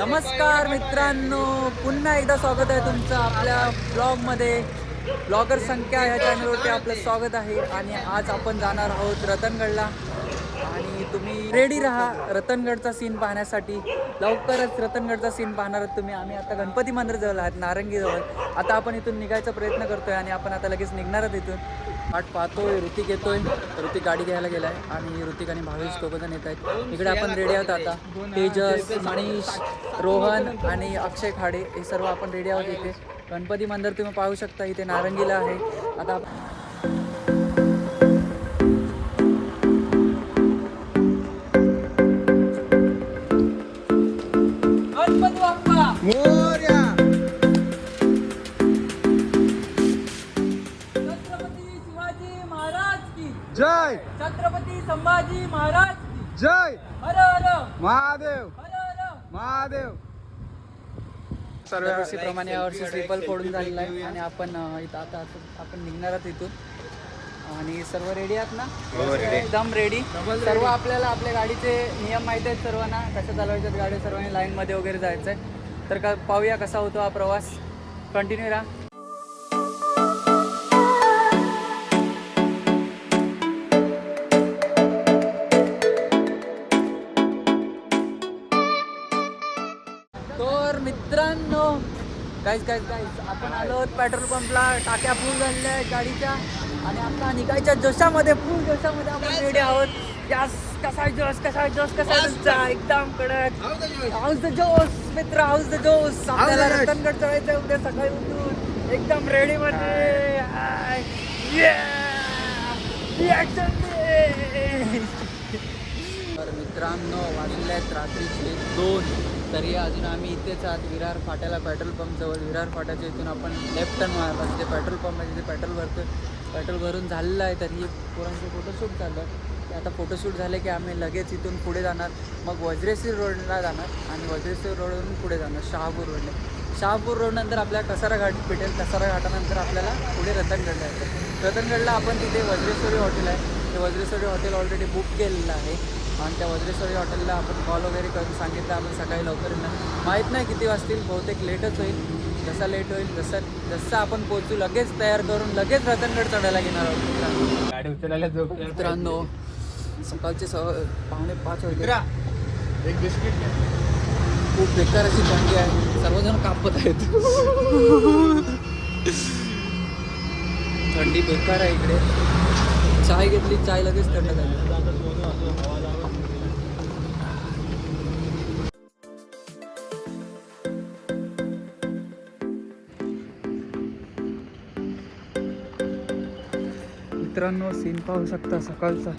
नमस्कार मित्रांनो, पुन्हा एकदा स्वागत आहे तुमचं आपल्या ब्लॉगमध्ये. ब्लॉगर संख्या ह्या चॅनलवरती आपलं स्वागत आहे. आणि आज आपण जाणार आहोत रतनगडला आणि तुम्ही रेडी राहा रतनगडचा सीन पाहण्यासाठी. लवकरच रतनगडचा सीन पाहणार आहात तुम्ही. आम्ही आता गणपती मंदिराजवळ आहात, नारंगीजवळ. आता आपण इथून निघायचा प्रयत्न करतोय आणि आपण आता लगेच निघणार आहोत इथून. वाट पाहतोय, ऋतिक येतोय. ऋतिक गाडी घ्यायला गेलाय आणि ऋतिक आणि भावेश दोघंजण येत आहेत. इकडे आपण रेडी आहोत आता. तेजस, मनीष, रोहन आणि अक्षय खाडे हे सर्व आपण रेडी आहोत. इथे गणपती मंदिर तुम्ही पाहू शकता, इथे नारंगीला आहे. आता गणपती बाप्पा मोरया. छत्रपती शिवाजी महाराज की जय. छत्रपती संभाजी महाराज की जय. हर हर महादेव. हर हर. महादेव. दरवर्षीप्रमाणे यावर्षी स्लीपर फोडून झालेला आहे आणि आपण इथं आता आपण निघणार आहोत इथून. आणि सर्व रेडी आहात ना? एकदम रेडी. सर्व आपल्याला आपल्या गाडीचे नियम माहिती आहेत सर्वांना, कशा चालवायच्यात गाड्या. सर्वांनी लाईनमध्ये वगैरे जायचं आहे. तर का पाहूया कसा होतो हा प्रवास. कंटिन्यू राहा. तर मित्रांनो, गाईज आपण आलो आहोत पेट्रोल पंपला. टाक्या फुल झालेल्या आहेत गाडीच्या आणि आता निघायच्या जोशामध्ये, फुल जोशामध्ये आपण रेडी आहोत. यास कसा जोश, कसा जोश, कसा तुमचा एकदम कडक. हाऊस द जोश मित्र, हाऊस द जोश. आपल्याला रतनगड चढायचं उद्या सकाळी उठून एकदम रेडी मध्ये. तर मित्रांनो, वाजले आहेत रात्रीचे 2. तरी अजून आम्ही इथेच आहात विरार फाट्याला, पेट्रोल पंपजवळ. विरार फाट्याच्या इथून आपण लेफ्ट टर्न मारला. तिथे पेट्रोल पंप आहे, तिथे पेट्रोल भरतो. पेट्रोल भरून झालेलं आहे. तरी पोरांचे फोटोशूट झालं. आता फोटोशूट झाले की आम्ही लगेच इथून पुढे जाणार. मग वज्रेश्वर रोडला जाणार आणि वज्रेश्वर रोडवरून पुढे जाणार शहापूर रोडला. शहापूर रोडनंतर आपल्याला कसारा घाट भेटेल. कसारा घाटानंतर आपल्याला पुढे रतनगडला जायचं. रतनगडला आपण तिथे वज्रेश्वरी हॉटेल आहे, ते वज्रेश्वरी हॉटेल ऑलरेडी बुक केलेलं आहे. आणि त्या वज्रेश्वरी हॉटेलला आपण कॉल वगैरे करून सांगितलं आपण सकाळी लवकर येणार. माहीत नाही किती वाजतील, बहुतेक लेटच होईल. जसा लेट होईल जसं आपण पोहोचू लगेच तयार करून लगेच रतनगड चढायला घेणार आहोत. गाडी उचलायला झोप. मित्रांनो, सकाळचे 5:30 वगैरे. एक बिस्किट घ्या. खूप बेकार अशी थंडी आहे, सर्वजण कापत आहेत. थंडी बेकार आहे इकडे. चाय घेतली, चाय लगेच थंड झाली. मित्रांनो, सीन पाहू शकता सकाळचा.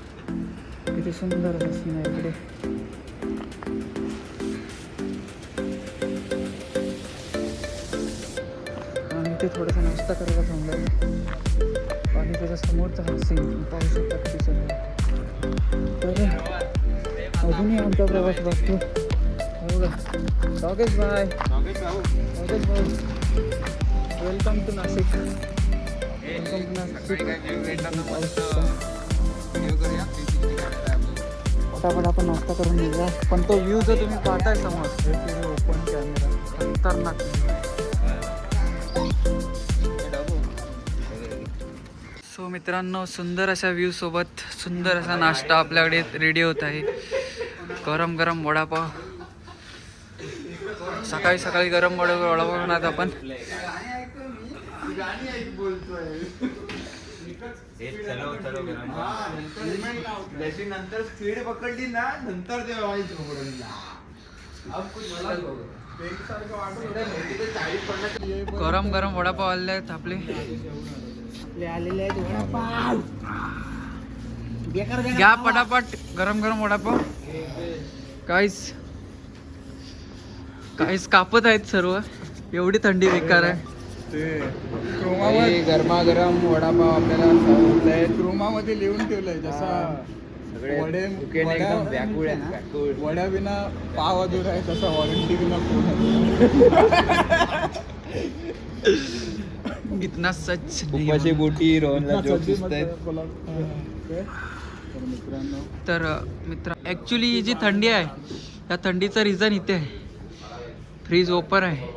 किती सुंदर असा सीन आहे इकडे. आणि इथे थोडासा नाश्ता करायला थांबला आणि त्याच्या समोरचा हा सीन पाहू शकता किती सुंदर. तर अजूनही आमचा प्रवास बघतो. हो का योगेश भाई, योगेश भाऊ, वेलकम टू नाशिक. फटाफट आपण नाश्ता करून निघा. पण तो व्ह्यू जो तुम्ही पाहताय समोर, ओपन कॅमेरा खतरनाक. सो मित्रांनो, सुंदर अशा व्ह्यू सोबत सुंदर असा नाश्ता आपल्याकडे रेडी होत आहे. गरम गरम वडापाव. सकाळी सकाळी गरम वडापाव बनवत आपण. जशी नंतर स्पीड पकडली ना, नंतर ते गरम गरम वडापाव आलेले आहेत आपले. आलेले आहेत वडापाव. घ्या पटापट गरम गरम वडापाव. काहीच कापत आहेत सर्व, एवढी थंडी बेकार आहे. गरमागरम वडापाव आपल्याला क्रोमामध्ये लिहून ठेवलंय. जसा वड्या बिना पाव अधूर आहे, तसा वॉरंटी बिना इतना सच उपाशी बोटी रोहनला जोक दिसतायत. तर मित्र ॲक्च्युली ही जी थंडी आहे, या थंडीचं रिझन इथे आहे. फ्रीज ओपन आहे,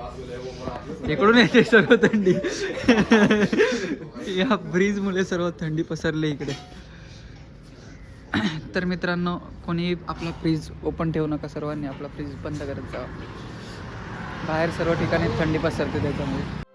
इकडून येते सर्व थंडी. या फ्रीज मुळे सर्व थंडी पसरली इकडे. तर मित्रांनो, कोणी आपला फ्रीज ओपन ठेवू नका, सर्वांनी आपला फ्रीज बंद करत जावा. बाहेर सर्व ठिकाणी थंडी पसरते त्याच्यामुळे.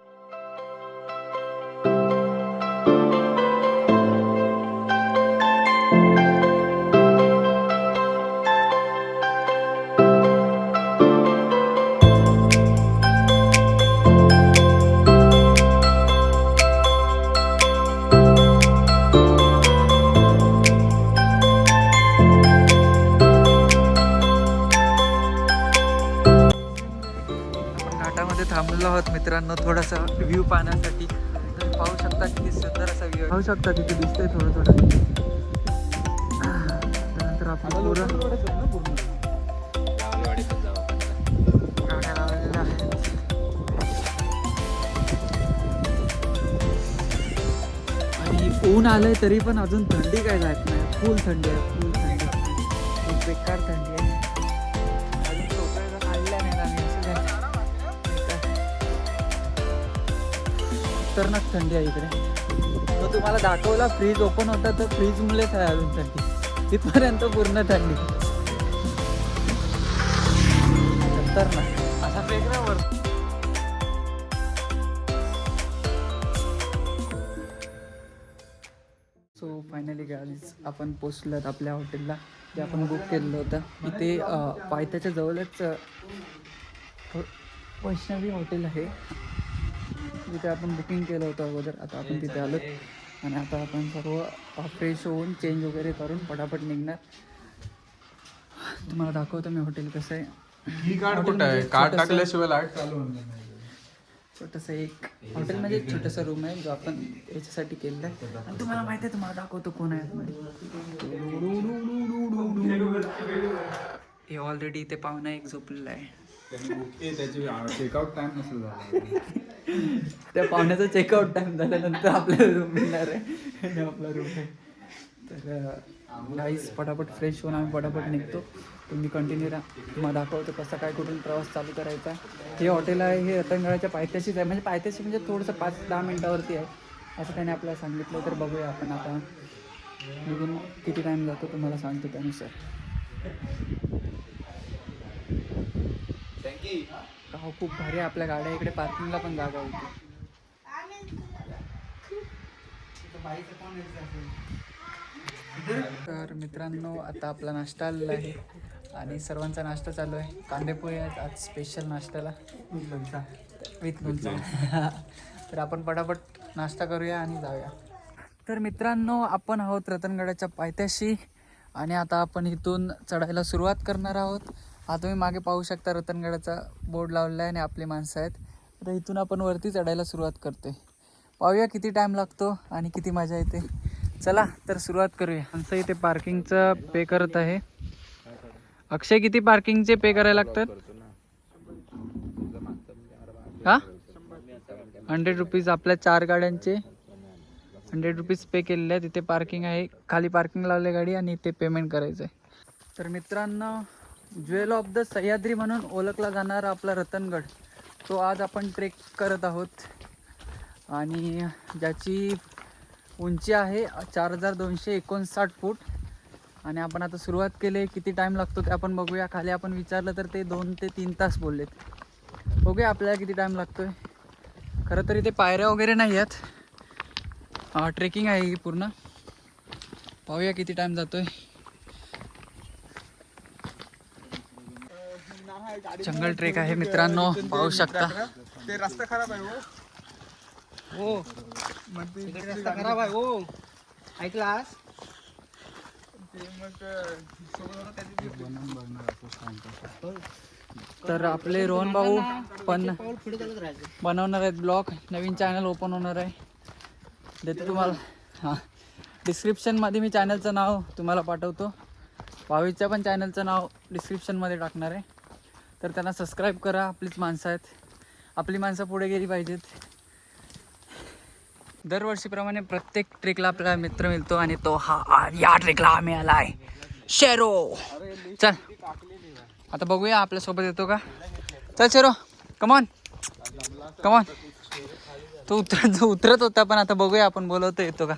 घाटामध्ये थांबलेलो आहोत मित्रांनो, थोडासा व्ह्यू पाहण्यासाठी. तुम्ही पाहू शकता किती सुंदर असा व्ह्यू पाहू शकता, तिथे दिसतंय थोडं थोडं. त्यानंतर आपण गाड्या लावलेल्या आहेत. आणि ऊन आलंय तरी पण अजून थंडी काय जात नाही. फुल थंडी आहे, फुल थंडी, खूप बेकार थंडी आहे. अजून टोपऱ्याला काढल्या नाही आम्ही, असं झालं. खतरनाक थंडी आहे इकडे. तो तुम्हाला दाखवला फ्रीज ओपन होता, तर फ्रीजमुळेच आहे अजून थंडी. इथपर्यंत पूर्ण थंडी, खतरनाक असा वेगळ्यावर. सो फायनली गाईज आपण पोचलोत आपल्या हॉटेलला, जे आपण बुक केलेलं होतं. इथे पायथ्याच्या जवळच वैष्णवी हॉटेल आहे, जिथे आपण बुकिंग केलं होतं अगोदर. आता आपण तिथे आलो आणि आता आपण सर्व फ्रेश होऊन चेंज वगैरे करून पटापट निघणार. तुम्हाला दाखवतो मी हॉटेल कसं आहे. ही कार्ड कुठं आहे? कार्ड टाकल्याशिवाय लाईट चालू होणार नाही. छोटंसं एक हॉटेल म्हणजे छोटंसं रूम आहे, जो आपण याच्यासाठी केलेलं आहे. आणि तुम्हाला माहिती आहे, तुम्हाला दाखवतो कोण आहे आतमध्ये. हे ऑलरेडी इथे पाहुणा एक झोपलेला आहे. त्याची चेकआउट टाइम नसेल झाला. त्या पाहुण्याचा चेकआउट टाइम झाल्यानंतर आपल्याला रूम मिळणार आहे, आणि आपला रूम आहे. तर गाईस पटापट फ्रेश होऊन आम्ही पटापट निघतो. तुम्ही कंटिन्यू राहा, तुम्हाला दाखवतो कसा काय कुठून प्रवास चालू करायचा. हे हॉटेल आहे, हे रतनगडाच्या पायथ्याशीच आहे. म्हणजे पायथ्याशी म्हणजे थोडंसं 5-10 मिनटावरती आहे असं त्याने आपल्याला सांगितलं. तर बघूया आपण आता निघून किती टाईम जातो तुम्हाला सांगतो त्यानुसार. गाव खूप भारी आहे, आपल्या गाड्या इकडे पार्किंगला पण जागा होती. तर मित्रांनो, आता आपला नाश्ता आलेला आहे आणि सर्वांचा नाश्ता चालू आहे. कांदेपोहे आहेत आज स्पेशल नाश्त्याला, विथ लोणचा. तर आपण पटापट नाश्ता करूया आणि जाऊया. तर मित्रांनो, आपण आहोत रतनगडाच्या पायथ्याशी आणि आता आपण इथून चढायला सुरुवात करणार आहोत. हा तुम्ही मागे पाहू शकता, रतनगडाचा बोर्ड लावलेला आहे आणि आपली माणसं आहेत. आता इथून आपण वरती चढायला सुरुवात करतोय. पाहूया किती टाईम लागतो आणि किती मजा येते. चला तर सुरुवात करूया. माणसं इथे पार्किंगचं पे करत आहे. अक्षय, किती पार्किंगचे पे करायला लागतात? हा, 100 रुपीज. आपल्या 4 गाड्यांचे 100 रुपीज पे केलेले आहे. तिथे पार्किंग आहे, खाली पार्किंग लावले गाडी आणि इथे पेमेंट करायचं आहे. तर मित्रांनो, ज्वेल ऑफ द सह्याद्री म्हणून ओळखला जाणारा आपला रतनगड, तो आज आपण ट्रेक करत आहोत. आणि ज्याची उंची आहे 4259 फूट. आणि आपण आता सुरुवात केली. किती टाईम लागतो ते आपण बघूया. खाली आपण विचारलं तर ते 2 ते 3 तास बोललेत. बघूया आपल्याला किती टाईम लागतोय. खरं तर इथे पायऱ्या वगैरे नाही आहेत, ट्रेकिंग आहे ही पूर्ण. पाहूया किती टाईम जातोय. जंगल ट्रेक आहे मित्रांनो, पाहू शकता. ते रस्ता खराब आहे. हो, रस्ता खराब आहे. हो, ऐकलास? तर आपले रोहन भाऊ पण बनवणार आहेत ब्लॉग. नवीन चॅनल ओपन होणार आहे, देते तुम्हाला. हां, डिस्क्रिप्शनमध्ये मी चॅनलचं नाव तुम्हाला पाठवतो. भावीच्या पण चॅनलचं नाव डिस्क्रिप्शनमध्ये टाकणार आहे. तर त्यांना सबस्क्राईब करा. आपलीच माणसं आहेत, आपली माणसं पुढे गेली पाहिजेत. दरवर्षीप्रमाणे प्रत्येक ट्रेकला आपला मित्र मिळतो आणि तो हा या ट्रेकला आम्ही आला आहे शेरो. चल आता बघूया आपल्यासोबत येतो का. चल चल शेरो कमॉन कमॉन. तो उतरत होता पण आता बघूया आपण बोलवतो येतो का.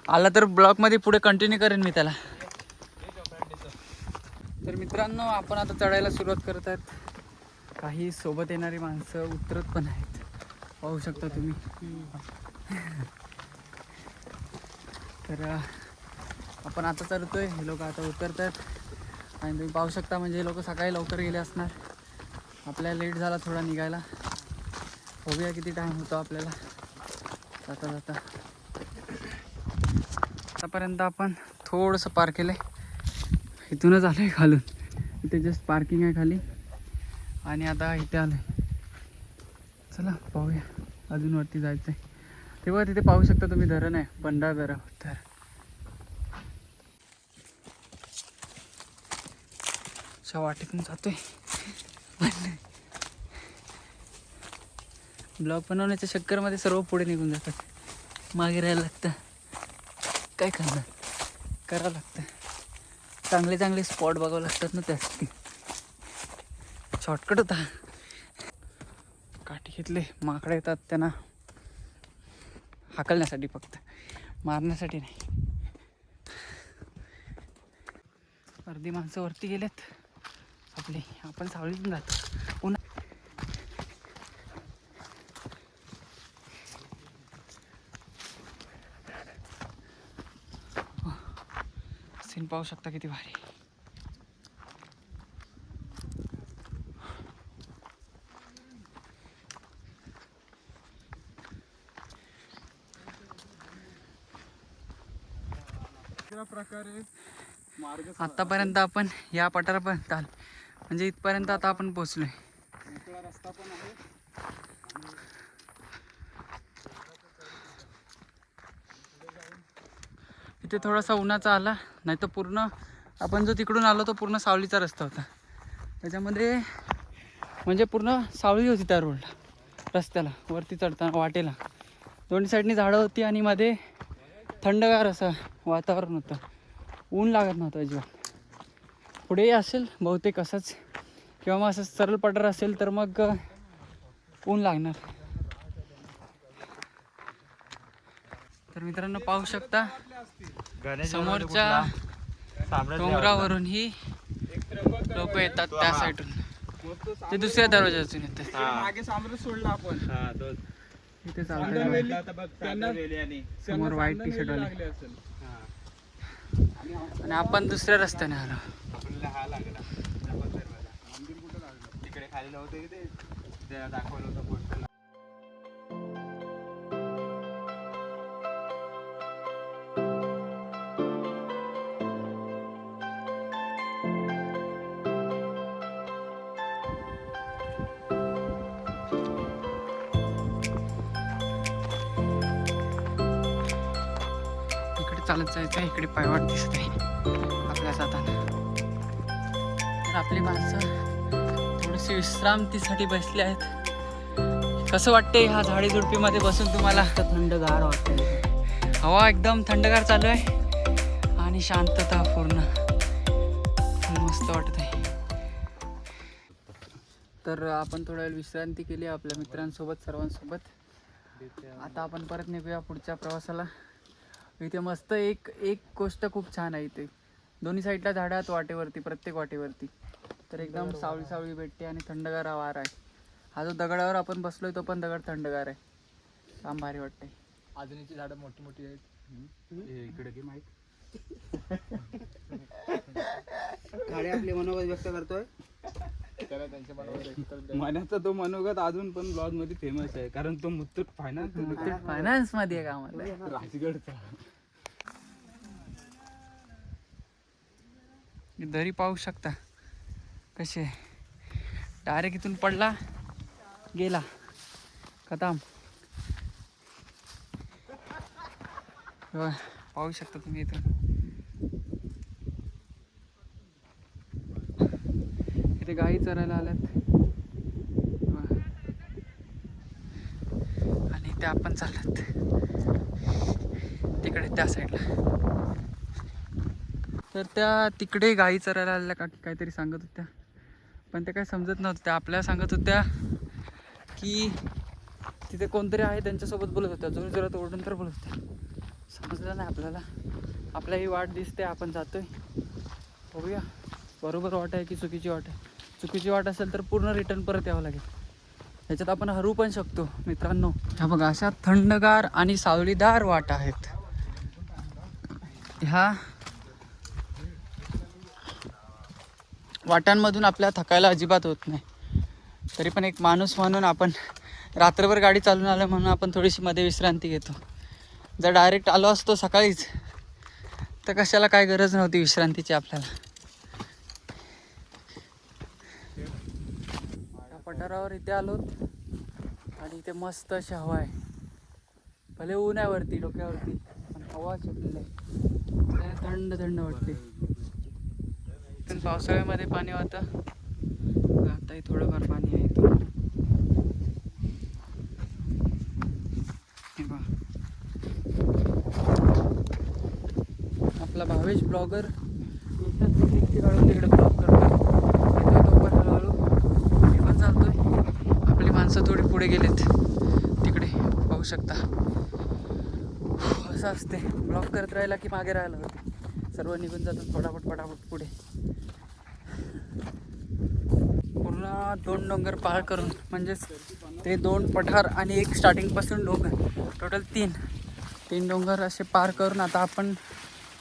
आला तर ब्लॉगमध्ये पुढे कंटिन्यू करेन मी त्याला. तर मित्रांनो आपण आता चढायला सुरुवात करत आहेत. काही सोबत येणारी माणसं उतरत पण आहेत, पाहू शकता तुम्ही. तर आपण आता चढतोय, हे लोक आता उतरत आहेत आणि तुम्ही पाहू शकता. म्हणजे हे लोक सकाळी लवकर गेले असणार. आपल्याला लेट झाला थोडा निघायला. बघूया किती टाईम होतो आपल्याला जाता जाता. आतापर्यंत आपण थोडंसं पार केलं आहे. इथूनच आलं आहे खालून, इथे जस्ट पार्किंग आहे खाली आणि आता इथे आलं आहे. चला पाहूया, अजून वरती जायचं आहे. तेव्हा तिथे पाहू शकता तुम्ही धरण आहे, भंडारदरा. तर अशा वाटेतून जातोय. ब्लॉग बनवण्याच्या चक्करमध्ये सर्व पुढे निघून जातात, मागे राहायला लागतं. काय करणार, करावं लागतं. चांगले चांगले स्पॉट बघावं लागतात ना त्यासाठी. शॉर्टकट होता. काठी घेतले, माकडे येतात त्यांना हाकलण्यासाठी, फक्त मारण्यासाठी नाही. अर्धी माणसं वरती गेलेत आपली, आपण सावलीतून जातो पुन्हा. सीन पाहू शकता किती भारी. प्रकारे मार्ग आतापर्यंत आपण या पठारापर्यंत आलो, म्हणजे इथपर्यंत आता आपण पोचलोय. मोकळा रस्ता पण आहे. इथे थोडासा उन्हाचा आला, नाही तर पूर्ण आपण जो तिकडून आलो तो पूर्ण सावलीचा रस्ता होता. त्याच्यामध्ये म्हणजे पूर्ण सावली होती त्या रोडला, रस्त्याला वरती चढताना वाटेला. दोन्ही साईडनी झाडं होती आणि मध्ये थंडगार असं वातावरण होतं. ऊन लागत नव्हतं अजिबात. पुढे असेल बहुतेक असंच, किंवा मग असं सरळ पठार असेल तर मग ऊन लागणार. तर मित्रांनो पाहू शकता समोरच्या डोंगरावरून ही लोक येतात त्या साईडून. ते दुसऱ्या दरवाजातून येतात. मागे सामरस सोडला आपण. इथे चालतंय समोर व्हाईट टी शर्ट वाले आणि आपण दुसऱ्या रस्त्याने आलो. आपल्याला हा लागला मंदिर कुठं लागलं, तिकडे खाली नव्हतं ते दाखवलं होतं पोस्टरला. चालत जायचं आहे. इकडे पायवाट दिसत आहे आपल्या जाताना. तर आपली माणसं थोडीशी विश्रांतीसाठी बसली आहेत. कसं वाटते ह्या झाडी झुडपीमध्ये बसून तुम्हाला? थंडगार वाटते, हवा एकदम थंडगार चालू आहे आणि शांतता पूर्ण, मस्त वाटत आहे. तर आपण थोडा वेळ विश्रांती केली आपल्या मित्रांसोबत, सर्वांसोबत. आता आपण परत निघूया पुढच्या प्रवासाला. इथे मस्त एक गोष्ट खूप छान आहे. इथे दोन्ही साईडला झाडं आहेत वाटेवरती, प्रत्येक वाटेवरती. तर एकदम सावळी सावळी भेटते आणि थंडगार वारा आहे. हा जो दगडावर आपण बसलोय तो पण दगड थंडगार आहे. काम भारी वाटते. अजूनची झाडं मोठी मोठी आहेत. इकडे घे माहित. गाडी आपले मनोगत व्यक्त करतोय. मनाचा तो मनोगत अजून पण ब्लॉग मध्ये फेमस आहे, कारण तो मुत्तूट फायनान्स मध्ये आहे कामाला, राजगडचा. दरी पाहू शकता कसे डायरेक्ट इथून पडला गेला खतम. पाहू शकता तुम्ही इथून. इथे गाई चरायला आल्यात आणि ते आपण चालत तिकडे त्या साईडला. तर त्या तिकडे गाई चरायला आलेल्या काकी काहीतरी सांगत होत्या. पण ते काय समजत नव्हतं. त्या आपल्याला सांगत होत्या की तिथे कोणतरी आहे त्यांच्यासोबत बोलत होत्या, जोर जोरात ओरडून तर बोलत होत्या. समजलं नाही आपल्याला. आपल्या ही वाट दिसते, आपण जातोय. बघूया बरोबर वाट आहे की चुकीची वाट आहे. चुकीची वाट असेल तर पूर्ण रिटर्न परत यावं लागेल. ह्याच्यात आपण हरू पण शकतो मित्रांनो. ह्या बघा अशा थंडगार आणि सावलीदार वाट आहेत. ह्या वाटांमधून आपल्याला थकायला अजिबात होत नाही. तरी पण एक माणूस म्हणून आपण रात्रभर गाडी चालून आलो म्हणून आपण थोडीशी मध्ये विश्रांती घेतो. जर डायरेक्ट आलो असतो सकाळीच तर कशाला काय गरज नव्हती विश्रांतीची आपल्याला. त्या पठारावर इथे आलो आणि इथे मस्त अशी हवा आहे. भले ऊन आहे वरती डोक्यावरती पण हवा सुटलेली आहे, थंड थंड वाटते. पण पावसाळ्यामध्ये पाणी होतं, आताही थोडंफार पाणी आहे इथून. हे पहा आपला भावेश ब्लॉगर तिकडे ब्लॉग करतो. येतोय तो पण हळूहळू, मी पण चालतोय. आपली माणसं थोडी पुढे गेलेत तिकडे पाहू शकता. असं असते, ब्लॉग करत राहिला की मागे राहायला होते. सर्व निघून जातात पटापट पटापट पुढे. पूर्ण 2 डोंगर पार करून, म्हणजेच ते 2 पठार आणि एक स्टार्टिंगपासून डोंगर, टोटल 3 डोंगर असे पार करून आता आपण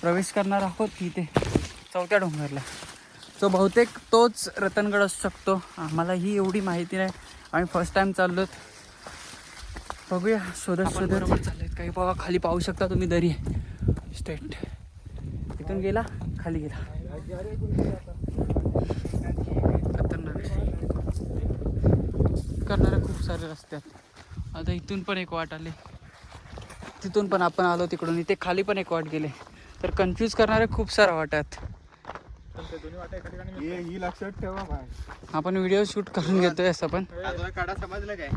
प्रवेश करणार आहोत इथे 4थ्या डोंगरला. जो बहुतेक तोच रतनगड असू शकतो. आम्हाला ही एवढी माहिती नाही, आम्ही फर्स्ट टाइम चाललो. बघूया शोधत बरोबर चाललेत काही. बघा खाली पाहू शकता तुम्ही, दरी आहे स्ट्रेट. इथून गेला खाली गेला रतनगड. करणारे खूप सारे रस्ते आहेत. आता इथून पण एक वाट आली, तिथून पण आपण आलो तिकडून. इथे खाली पण एक वाट गेले. तर कन्फ्यूज करणारे खूप साऱ्या वाट आहेत. ही लक्षात ठेवा भाई. आपण व्हिडिओ शूट करून घेतोय असं पण. काढा समजलं काय?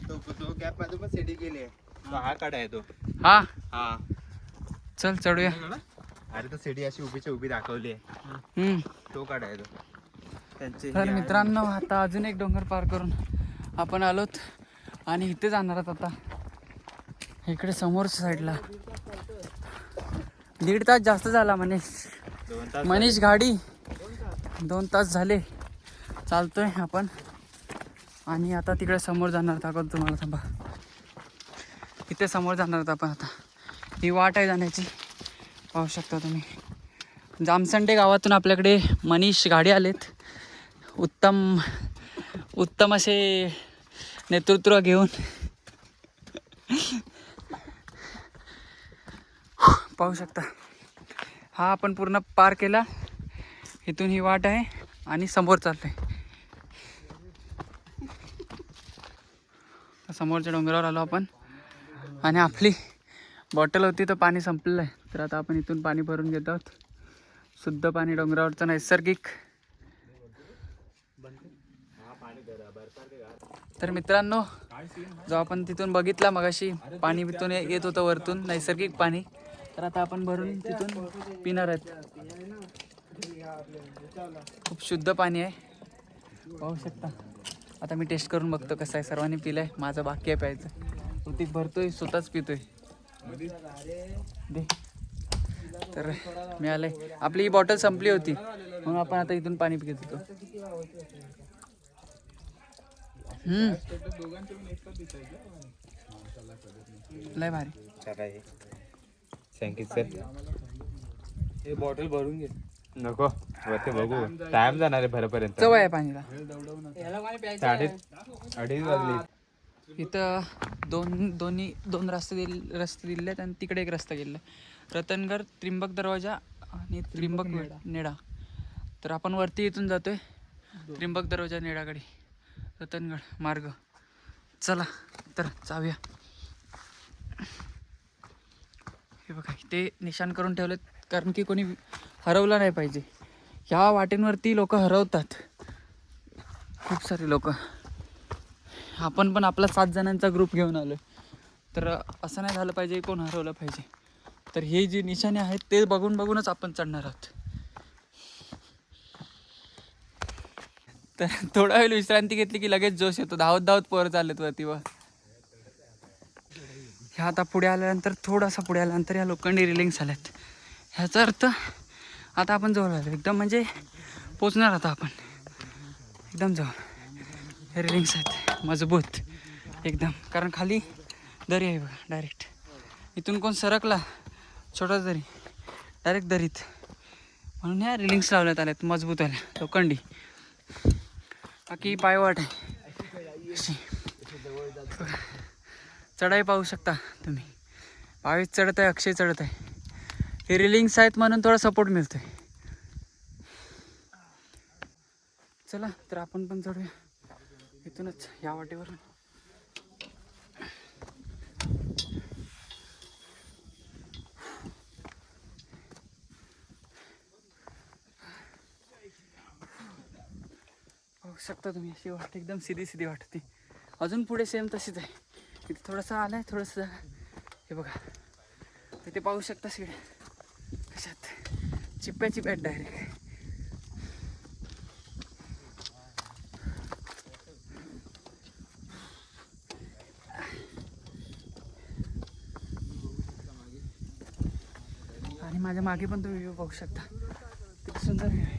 तो गॅप मध्ये पण सेटिंग केली आहे. हा काढा आहे तो. हा हा चल चढूया. अरे तो सीडी अशी उभी दाखवली आहे. तो काढा आहे तो त्यांचे. तर मित्रांनो आता अजून एक डोंगर पार करून आपण आलोत आणि इथे जाणार आहोत आता. इकडे समोरच्या साईडला 1.5 तास जास्त झाला मनीष गाडी 2 तास झाले चालतोय आपण. आणि आता तिकडे समोर जाणार दाखवतो तुम्हाला, थांबा. इथे समोर जाणार आहोत आपण आता. ही वाट आहे जाण्याची, पाहू शकता तुम्ही. जामसंडे गावातून आपल्याकडे मनीष गाडी आलेत. उत्तम असे नेतृत्व घेऊन. पाहू शकता हा आपण पूर्ण पार केला. इथून ही वाट आहे आणि समोर चाललंय. समोरच्या डोंगरावर आलो आपण आणि आपली बॉटल होती तर पाणी संपलेलं आहे. तर आता आपण इथून पाणी भरून घेत आहोत. शुद्ध पाणी, डोंगरावरचं नैसर्गिक. तर मित्रांनो जो आपण तिथून बघितला मगाशी, पाणी तिथून येत होतं वरतून, नैसर्गिक पाणी. तर आता आपण भरून तिथून पिणार आहेत. खूप शुद्ध पाणी आहे, पाहू शकता. आता मी टेस्ट करून बघतो कसं आहे. सर्वांनी पिलं आहे, माझं बाकी आहे प्यायचं. ऋतिक भरतोय, स्वतःच पितोय. दे. तर मिळालंय. आपली ही बॉटल संपली होती म्हणून आपण आता इथून पाणी पित होतो. लय भारी. Thank you sir. हे बॉटल भरून घे. नको वरती बघू, टाइम जाणार आहे भरपर्यंत. चव आहे पाणीला. 2:30 वाजले. इथं दोन रस्ते दिले आहेत आणि तिकडे एक रस्ता गेलेला आहे. रतनगड, त्रिंबक दरवाजा आणि त्रिंबक नेडा. तर आपण वरती इथून जातोय त्रिंबक दरवाजा, नेडाकडे रतनगड मार्ग. चला तर जाऊया. हे बघा इथे निशाण करून ठेवलेत, कारण की कोणी हरवलं नाही पाहिजे. ह्या वाटेंवरती लोक हरवतात, खूप सारे लोक. आपण पण आपला 7 जणांचा ग्रुप घेऊन आलो. तर असं नाही झालं पाहिजे कोण हरवलं पाहिजे. तर हे जे निशाणे आहेत ते बघूनच आपण चढणार आहोत. तर थोडा वेळ विश्रांती घेतली की लगेच जोश येतो. धावत धावत पोरं चाललेत वरती वर. ह्या आता पुढे आल्यानंतर थोडासा पुढे आल्यानंतर ह्या लोखंडी रिलिंग्स आल्यात. ह्याचा अर्थ आता आपण जवळ आलो एकदम, म्हणजे पोचणार आता आपण एकदम जवळ. हे रिलिंग्स आहेत मजबूत एकदम, कारण खाली दरी आहे बघा डायरेक्ट. इथून कोण सरकला छोटा दरी डायरेक्ट दरीत, म्हणून ह्या रिलिंग्स लावण्यात आल्यात मजबूत आल्या लोखंडी. बाकी पायवाट आहे अशी. चढाई पाहू शकता तुम्ही. 22 चढत आहे, अक्षय चढत आहे. हे रिलिंग्स आहेत म्हणून थोडा सपोर्ट मिळतोय. चला तर आपण पण चढूया इथूनच या वाटेवरून. पाहू शकता तुम्ही अशी वाट एकदम सीधी सीधी वाटते. अजून पुढे सेम तशीच आहे. इथे थोडंसं आलं आहे थोडंसं जागा. हे बघा इथे पाहू शकता शिड्या कशात चिप्प्याची बॅट डायरेक्ट. आणि माझ्या मागे पण तुम्ही व्ह्यू पाहू शकता किती सुंदर व्ह्यू आहे.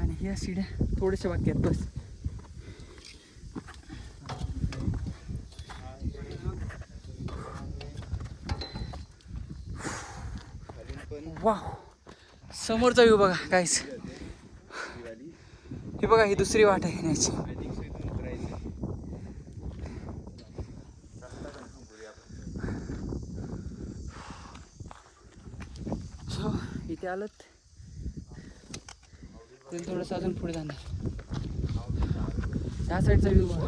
आणि ह्या शिड्या थोड्याशा बाकी आहेत बस. वाव, समोरचा व्ह्यू बघा काहीच. ही बघा ही दुसरी वाट आहे येण्याची. इथे आलोत थोडंसं अजून पुढे जाणार. त्या साईडचा व्ह्यू बघा.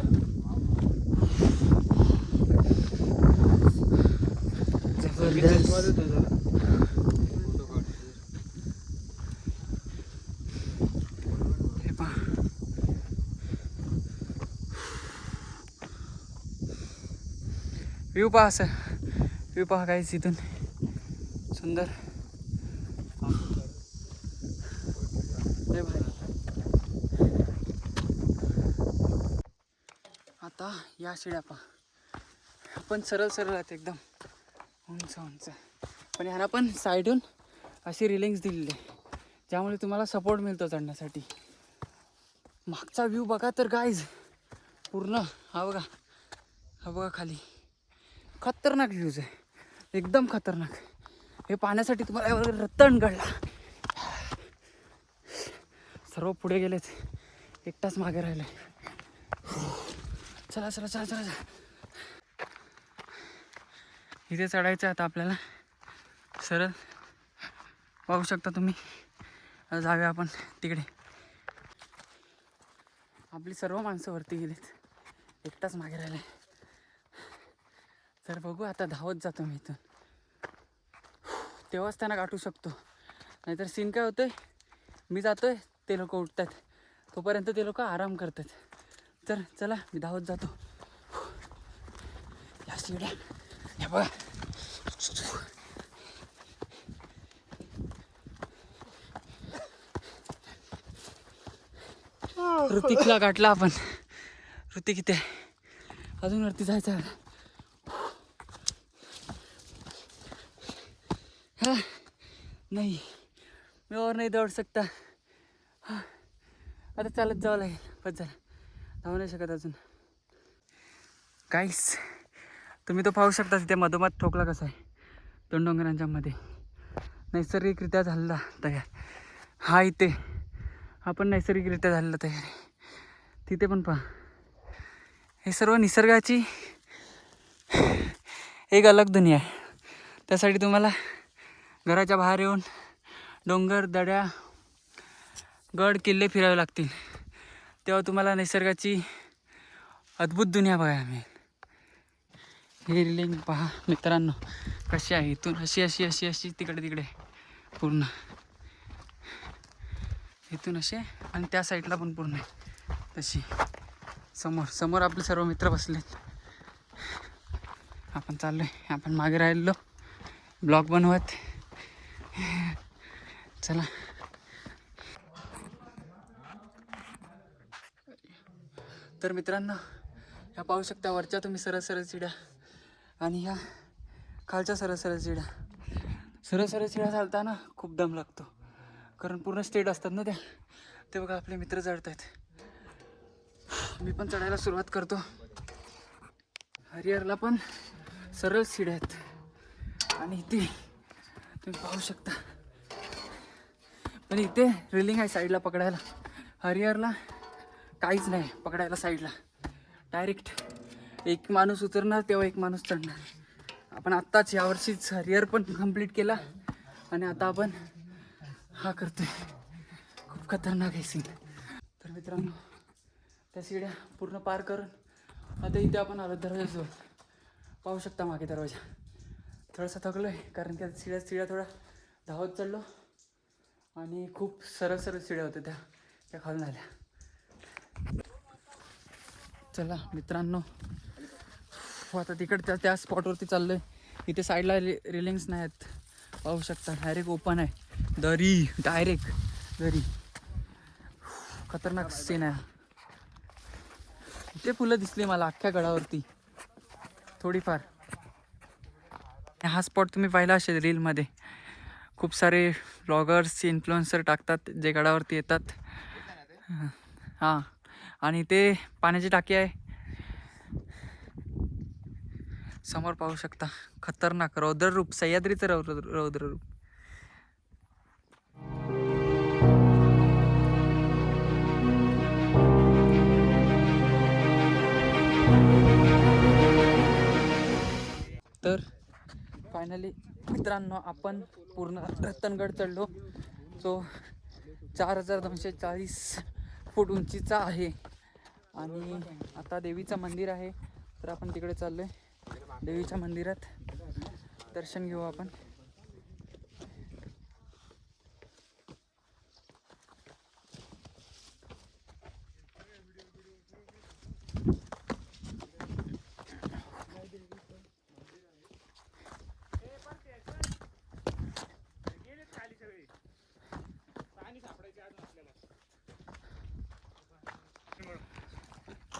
हे पहा व्ह्यू पहा, असं व्ह्यू पहा काहीच इथून सुंदर. आता या शिड्या पहा, आपण सरळ सरळ आहेत एकदम उंच उंच, पण ह्यांना पण साईडून अशी रिलिंग्स दिलेली आहे ज्यामुळे तुम्हाला सपोर्ट मिळतो चढण्यासाठी. मागचा व्ह्यू बघा तर गाईज पूर्ण. हा बघा खाली खतरनाक व्ह्यूज आहे एकदम खतरनाक. हे पाहण्यासाठी तुम्हाला एवढं रत्तण गळला. सर्व पुढे गेलेत, एकटाच मागे राहिले. चला चला चला चला. इथे चढायचं आता आपल्याला सरळ. पाहू शकता तुम्ही. जाऊया आपण तिकडे. आपली सर्व माणसं वरती गेलीत, एकटाच मागे राहिले. तर बघू आता धावत जातो मी इथून, तेव्हाच त्यांना गाठू शकतो. नाहीतर सीन काय होतंय, मी जातोय ते लोक उठतात, तोपर्यंत ते लोक आराम करतात. तर चला मी धावत जातो. या शिड्या हे बघा. ऋतिकला गाठला आपण. ऋतिक इथे अजून वरती जायचं आहे. नाही मी और नाही दौड सकता. आता चालत जावं लागेल. बस झालं, धावू नाही शकत अजून. काहीच तुम्ही तो पाहू शकता तिथे मधोमध ठोकला कसा आहे, दोन डोंगरांच्या मध्ये नैसर्गिकरित्या झालेला तयार. हा इथे हा पण नैसर्गिकरित्या झालेला तयार आहे. तिथे पण पहा, हे सर्व निसर्गाची एक अलग दुनिया आहे. त्यासाठी तुम्हाला घराच्या बाहेर येऊन डोंगर दऱ्या गड किल्ले फिरावे लागतील, तेव्हा तुम्हाला निसर्गाची अद्भुत दुनिया बघायला मिळेल. ही रिलिंग पहा मित्रांनो कशी आहे. इथून अशी अशी अशी अशी तिकडे तिकडे पूर्ण इथून असे, आणि त्या साईडला पण पूर्ण आहे तशी. समोर समोर आपले सर्व मित्र बसलेत. आपण चाललो आहे, आपण मागे राहिलो ब्लॉग बनवत. चला तर मित्रांनो, ह्या पाहू शकता वरच्या तुम्ही सरळ सरळ चिड्या आणि ह्या खालच्या सरळ सरळ चिड्या. सरळ सरळ चिड्या चालताना खूप दम लागतो, कारण पूर्ण स्टेट असतात ना त्या. ते बघा आपले मित्र चढत आहेत. मी पण चढायला सुरुवात करतो. हरिहरला पण सरळ शिड्या आहेत आणि इथे तुम्ही पाहू शकता. पण इथे रेलिंग आहे साईडला पकडायला. हरिहरला काहीच नाही पकडायला साईडला. डायरेक्ट एक माणूस उतरणार तेव्हा एक माणूस चढणार. आपण आत्ताच यावर्षीच हरिहर पण कंप्लीट केला आणि आता आपण हा करतोय. खूप खतरनाक आहे सीन. तर मित्रांनो, त्या शिड्या पूर्ण पार करून आता इथे आपण आलो दरवाजाजवळ. पाहू शकता मागे दरवाजा. थोडासा थकलो आहे कारण की शिड्या थोडा धावत चढलो आणि खूप सरळ सरळ शिड्या होत्या त्या खालून आल्या. चला मित्रांनो, आता तिकडच्या त्या स्पॉटवरती चाललो आहे. इथे साईडला रेलिंग्स नाही आहेत. पाहू शकता डायरेक्ट ओपन आहे. दरी, डायरेक्ट दरी. खतरनाक सीन आहे. इथे फुलं दिसली मला अख्ख्या गडावरती थोडीफार. हा स्पॉट तुम्ही पाहिला असेल रीलमध्ये. खूप सारे ब्लॉगर्स, इन्फ्लुएन्सर टाकतात जे गडावरती येतात. हां, आणि ते पाण्याची टाकी आहे समोर पाहू शकता. खतरनाक रौद्ररूप, सह्याद्रीचं रौद्ररूप. तर फायनली मित्रांनो, आपण पूर्ण रतनगड चढलो. जो 4240 फूट उंचीचा आहे आणि आता देवीचं मंदिर आहे. तर आपण तिकडे चाललो आहे. देवीच्या मंदिरात दर्शन घेऊ आपण.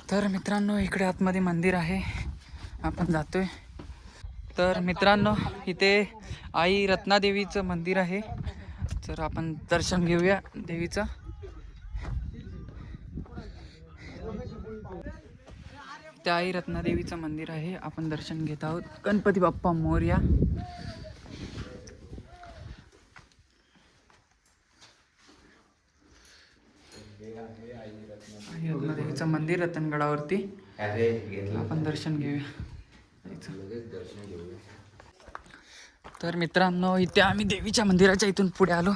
तर मित्रांनो, इकडे आतमध्ये मंदिर आहे, आपण जातोय. तर मित्रांनो, इथे आई रत्नादेवीचं मंदिर आहे. तर आपण दर्शन घेऊया देवीचं. त्या आई रत्नादेवीचं मंदिर आहे, आपण दर्शन घेत आहोत. गणपती बाप्पा मोरया. रत्नादेवीचं मंदिर रतनगडावरती. आपण दर्शन घेऊया. तर मित्रांनो, इथे आम्ही देवीच्या मंदिराच्या इथून पुढे आलो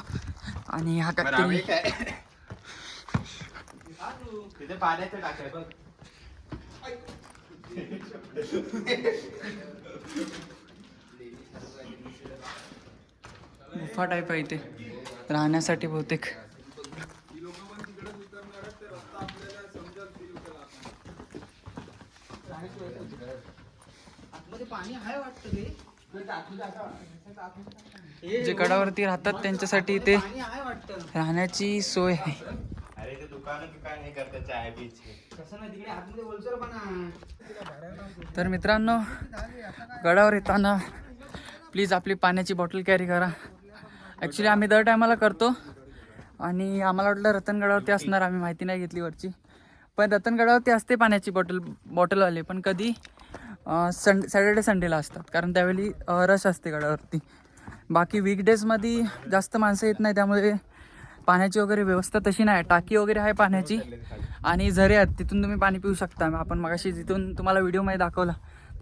आणि हा काहीतरी गुफा टाईप आहे इथे राहण्यासाठी बहुतेक. जे गडावरती राहतात त्यांच्यासाठी इथे राहण्याची सोय आहे. तर मित्रांनो, गडावर येताना प्लीज आपली पाण्याची बॉटल कॅरी करा. ॲक्च्युली आम्ही दर टायमाला करतो आणि आम्हाला वाटलं रतनगडावरती असणार, आम्ही माहिती नाही घेतली वरची. पण रतनगडावरती असते पाण्याची बॉटलवाले, पण कधी सॅटर्डे संडेला असतात, कारण त्यावेळी रश असते गडावरती. बाकी वीकडेजमध्ये जास्त माणसं येत नाही, त्यामुळे पाण्याची वगैरे व्यवस्था तशी नाही. टाकी वगैरे आहे पाण्याची आणि झरे आहेत, तिथून तुम्ही पाणी पिऊ शकता. आपण मगाशी जिथून तुम्हाला व्हिडिओमध्ये दाखवला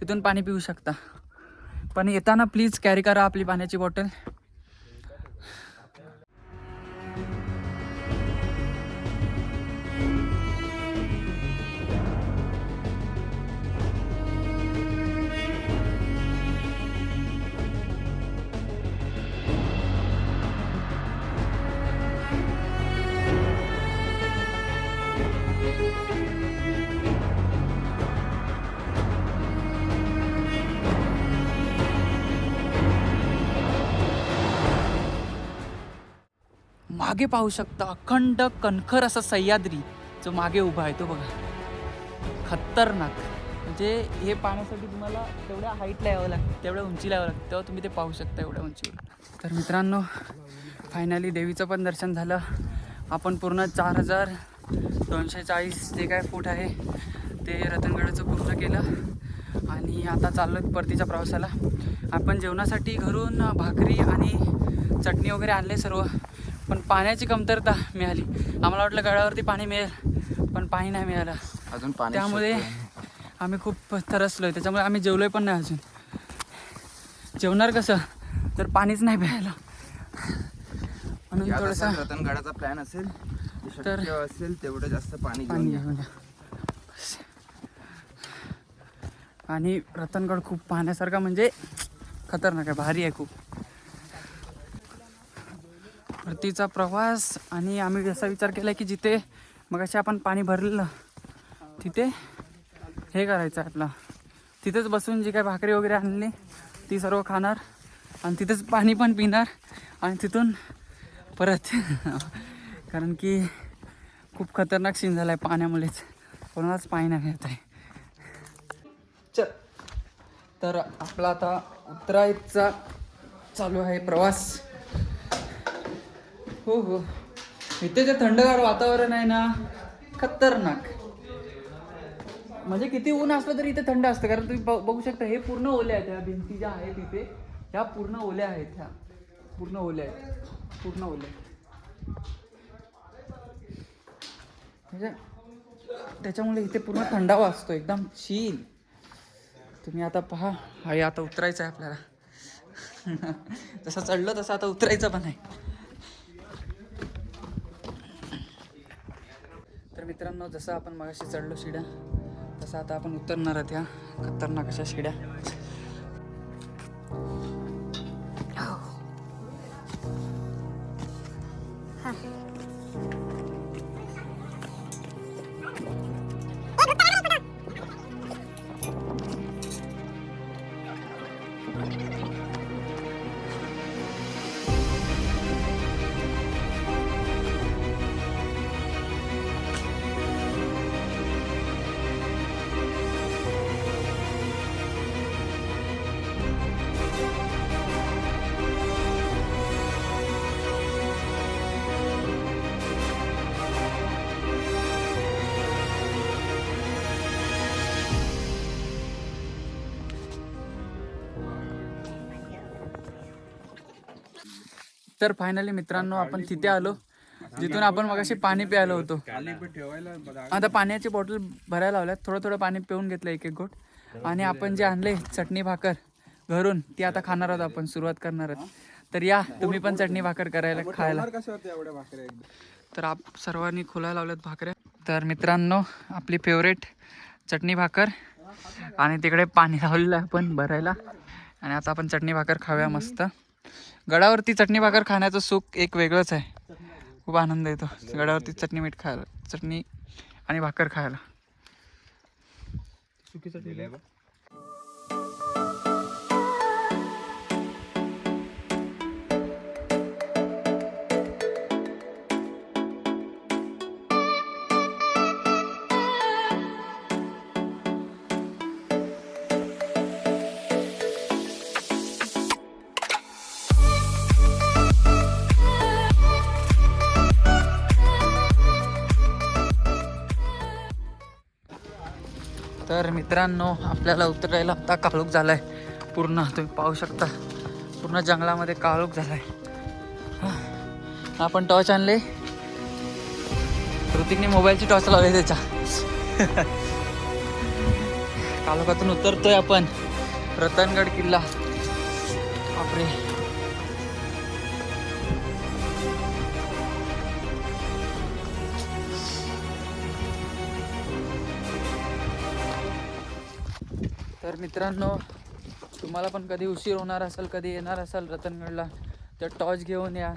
तिथून पाणी पिऊ शकता. पण येताना प्लीज कॅरी करा आपली पाण्याची बॉटल. मागे पाहू शकता अखंड कणखर असा सह्याद्री जो मागे उभा आहे तो बघा. खतरनाक. म्हणजे हे पाहण्यासाठी तुम्हाला तेवढ्या हाईटला यावं लागतं, तेवढ्या उंचीला यावं लागतं, तेव्हा तुम्ही ते पाहू शकता एवढ्या उंचीवर. तर मित्रांनो फायनली देवीचं पण दर्शन झालं. आपण पूर्ण 4240 जे काय फूट आहे ते रतनगडाचं पूर्ण केलं आणि आता चाललो परतीच्या प्रवासाला. आपण जेवणासाठी घरून भाकरी आणि चटणी वगैरे आणले सर्व, पण पाण्याची कमतरता मिळाली. आम्हाला वाटलं गडावरती पाणी मिळेल, पण पाणी नाही मिळालं अजून पाणी. त्यामुळे आम्ही खूप तरसलो आहे. त्याच्यामुळे आम्ही जेवलोय पण नाही अजून. जेवणार कसं तर पाणीच नाही प्यायला. म्हणून थोडंसं रतनगडाचा प्लॅन असेल तर असेल तेवढं जास्त पाणी घेऊन या. आणि रतनगड खूप पाहण्यासारखा म्हणजे खतरनाक आहे, भारी आहे खूप. परतीचा प्रवास आणि आम्ही असा विचार केला की जिथे मग असे आपण पाणी भरलेलं तिथे हे करायचं आहे आपला, तिथेच बसून जी काय भाकरी वगैरे आणली ती सर्व खाणार आणि तिथेच पाणी पण पिणार आणि तिथून परत कारण की खूप खतरनाक सीन झाला आहे पाण्यामुळेच, कोणालाच पाणी नाही मिळत आहे. चल तर आपला आता उतरायचा चालू आहे प्रवास. हो हो, इथे जे थंडगार वातावरण आहे ना खतरनाक. म्हणजे किती ऊन असलं तरी इथे थंड असतं, कारण तुम्ही बघू शकता हे पूर्ण ओल्या आहेत. ह्या भिंती ज्या आहेत इथे ह्या पूर्ण ओल्या आहेत, ह्या पूर्ण ओल्या आहेत, पूर्ण ओल्या आहेत. म्हणजे त्याच्यामुळे इथे पूर्ण थंडावा असतो, एकदम चिल. तुम्ही आता पहा, हा आता उतरायचं आहे आपल्याला. जसं चढलं तसं आता उतरायचं पण आहे. तर मित्रांनो जसं आपण मगाशी चढलो शिड्या तसं आता आपण उतरणार आहोत ह्या खतरनाक अशा शिड्या. तर फायनली मित्रांनो आपण तिथे आलो जिथून आपण मगाशी पाणी प्यायलो होतो. आता पाण्याची बॉटल भरायला लावल्यात, थोडं थोडं पाणी पिऊन घेतलं एक एक घोट. आणि आपण जे आणले चटणी भाकर घरून ती आता खाणार आहोत, आपण सुरुवात करणार आहोत. तर या तुम्ही पण चटणी भाकर करायला खायला. तर सर्वांनी खोलायला लावल्यात भाकऱ्या. तर मित्रांनो आपली फेवरेट चटणी भाकर आणि तिकडे पाणी लावलेलं आहे आपण भरायला. आणि आता आपण चटणी भाकर खाऊया मस्त. गडावरती चटणी भाकर खाण्याचं सुख एक वेगळंच आहे, खूप आनंद येतो गडावरती चटणी मीठ खायला, चटणी आणि भाकर खायला. सुकी चटणी. तर मित्रांनो आपल्याला उतरायला आता काळोख झालाय पूर्ण, तुम्ही पाहू शकता पूर्ण जंगलामध्ये काळोख झालाय. आपण टॉर्च आणले, ऋतिकने मोबाईलची टॉर्च लावली त्याच्या. काळोखातून उतरतोय आपण रतनगड किल्ला. बापरे, तर मित्रांनो तुम्हाला पण कधी उशीर होणार असेल, कधी येणार असेल रतनगडला, तर टॉर्च घेऊन या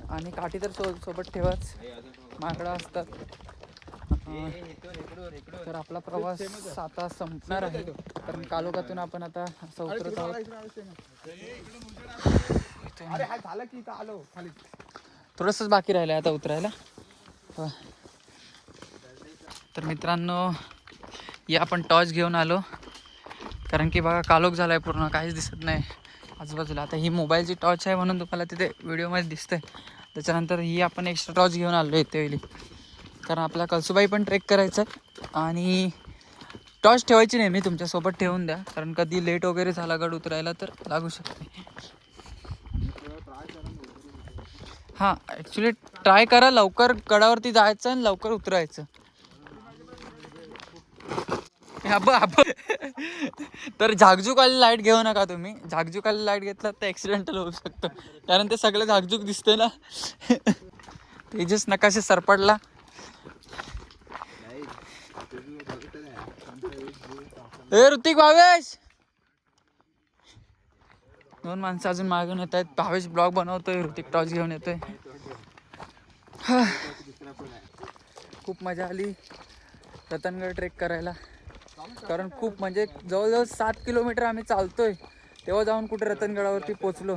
आणि काठी तर सोबत ठेवाच, माकडं असतात. तर आपला प्रवास आता संपणार आहे, कारण कालोखातून आपण आता असं उतरत आहोत. थोडंसंच बाकी राहिलं आता उतरायला. तर मित्रांनो ही आपण टॉर्च घेऊन आलो, कारण की बघा कालोख झाला आहे पूर्ण, काहीच दिसत नाही आजूबाजूला. आता ही मोबाईलची टॉर्च आहे म्हणून तुम्हाला तिथे व्हिडिओमध्ये दिसतंय. त्याच्यानंतर ही आपण एक्स्ट्रा टॉर्च घेऊन आलो इथे वेळी, कारण आपला कळसुबाई पण ट्रेक करायचं आहे. आणि टॉर्च ठेवायची नेहमी तुमच्यासोबत ठेवून द्या, कारण कधी लेट वगैरे झाला गड उतरायला तर लागू शकते. हां ॲक्च्युली ट्राय करा लवकर गडावरती जायचं आणि लवकर उतरायचं. तर झाकझुकवाली लाईट घेऊ नका तुम्ही. झाकझुकवाली लाईट घेतला तर ॲक्सिडेंटल होऊ शकतं, कारण ते सगळे झाकझुक दिसते ना. तेजस नकाशे सरपडला. ए ऋतिक, भावेश, 2 माणसं अजून मागून येत आहेत. भावेश ब्लॉग बनवतोय, ऋतिक टॉर्च घेऊन येतोय. खूप मजा आली रतनगड ट्रेक करायला, कारण खूप म्हणजे जवळजवळ 7 किलोमीटर आम्ही चालतोय, तेव्हा जाऊन कुठे रतनगडावरती पोचलो.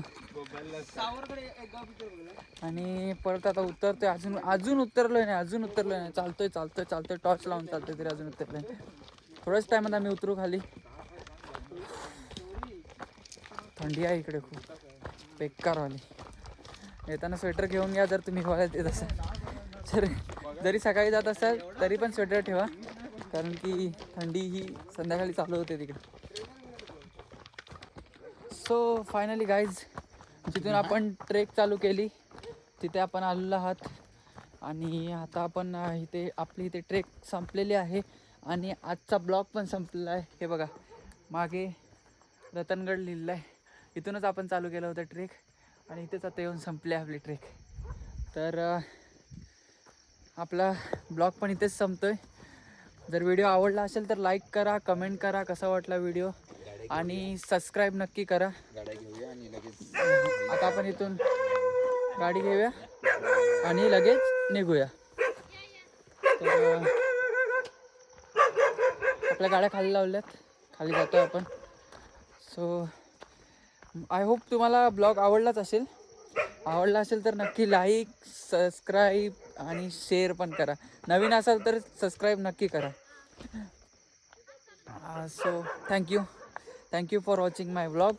आणि परत आता उतरतोय, अजून उतरलोय नाही. चालतोय टॉर्च लावून चालतोय तरी अजून उतरलोय. थोड्याच टायमात आम्ही उतरू खाली. थंडी आहे इकडे खूप बेकारवाली. येताना स्वेटर घेऊन या जर तुम्ही हिवाळ्यात येत असाल. जरी सकाळी जात असाल तरी पण स्वेटर ठेवा, कारण की थंडी ही संध्याकाळी चालू होते तिकडे. सो फायनली गाईज, जिथून आपण ट्रेक चालू केली तिथे आपण आलेलो आहात. आणि आता आपण आपली इथे ट्रेक संपलेली आहे आणि आजचा ब्लॉग पण संपलेला आहे. हे बघा मागे रतनगड लिहिलं आहे. इथूनच आपण चालू केलं होतं ट्रेक आणि इथेच आता येऊन संपली आपली ट्रेक. तर आपला ब्लॉग पण इथेच संपतोय. जर व्हिडिओ आवडला असेल तर लाईक करा, कमेंट करा कसा वाटला व्हिडिओ, आणि सबस्क्राईब नक्की करा. आता आपण इथून गाडी घेऊया आणि लगेच निघूया. तर आपल्या गाड्या खाली लावल्यात, खाली जातोय आपण. सो आय होप तुम्हाला ब्लॉग आवडला असेल तर नक्की लाईक, सबस्क्राईब आणि शेअर पण करा. नवीन असाल तर सबस्क्राईब नक्की करा. So thank you for watching my blog.